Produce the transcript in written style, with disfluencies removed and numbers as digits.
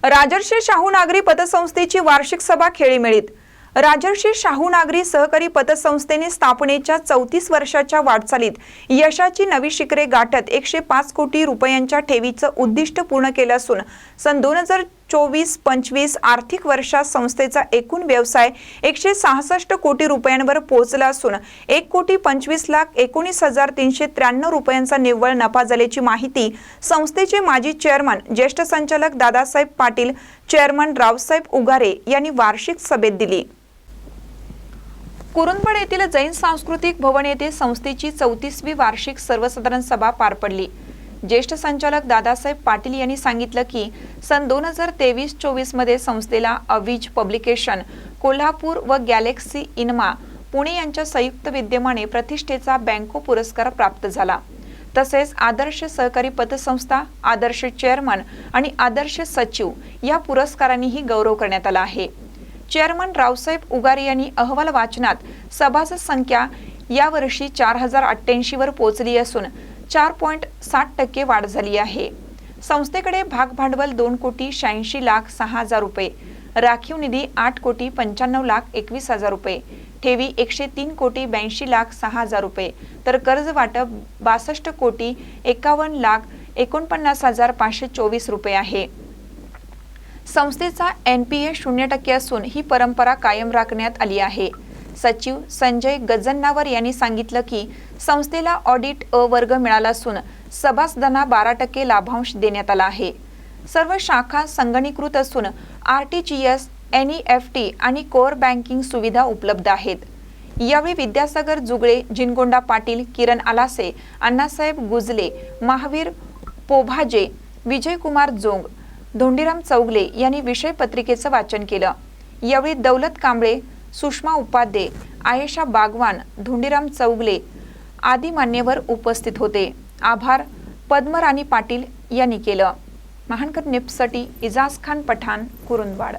राजर्षी शाहू नागरी पतसंस्थेची वार्षिक सभा खेळीमेळीत। राजर्षी शाहू नागरी सहकारी पतसंस्थेने स्थापनेच्या 34 वर्षाच्या वाटचालीत यशाची नवी शिखरे गाठत 105 कोटी रुपयांच्या ठेवीचं उद्दिष्ट पूर्ण केलं असून सन 2024-25 आर्थिक वर्षात संस्थेचा एकूण व्यवसाय 166 कोटी रुपयांवर पोहोचला असून 1,25,19,393 रुपयांचा निव्वळ नफा झाल्याची माहिती संस्थेचे माजी चेअरमन ज्येष्ठ संचालक दादासाहेब पाटील, चेअरमन रावसाहेब उगारे यांनी वार्षिक सभेत दिली। कुरुंदवाड येथील जैन सांस्कृतिक भवन येथे संस्थेची 34वी वार्षिक सर्वसाधारण सभा पार पडली। ज्येष्ठ संचालक दादासाहेब पाटील यांनी सांगितलं की सन 2023-24 मध्ये संस्थेला अविज पब्लिकेशन कोल्हापूर व गॅलेक्सी इन्मा पुणे यांच्या संयुक्त विद्यमाने प्रतिष्ठेचा बँको पुरस्कार प्राप्त झाला। तसेच आदर्श सहकारी पतसंस्था, आदर्श चेअरमन आणि आदर्श सचिव या पुरस्कारांनीही गौरव करण्यात आला आहे। चेअरमन रावसाहेब उगारे यांनी अहवाल वाचनात सभासद संख्या यावर्षी 4088 वर पोहोचली असून 4.60% वाढ झाली आहे। संस्थेकडे भाग भांडवल 2,86,06,000 रुपये, राखीव निधी 8,95,21,000 रुपये, ठेवी 103,82,06,000 रुपये तर कर्ज वाटप 62,51,49,524 रुपये आहे। संस्थेचा NPA 0% असून ही परंपरा कायम राखण्यात आली आहे। सचिव संजय गजन्नावर यांनी सांगितलं की संस्थेला ऑडिट अ वर्ग मिळाला असून सभासदांना 12% लाभांश देण्यात आला आहे। सर्व शाखा संगणकीकृत असून RTGS, NEFT आणि कोर बँकिंग सुविधा उपलब्ध आहेत। यावेळी विद्यासागर जुगळे, जिनगोंडा पाटील, किरण आलासे, अण्णासाहेब गुजले, महावीर पोभाजे, विजयकुमार जोंग, धोंडीराम चौगले यांनी विषय पत्रिकेचं वाचन केलं। यावेळी दौलत कांबळे, सुषमा उपाध्ये, आयेशा बागवान, धोंडीराम चौगले आदी मान्यवर उपस्थित होते। आभार पद्मराणी पाटील यांनी केलं। महानकर निप्ससाठी इजाज खान पठाण, कुरुंदवाड।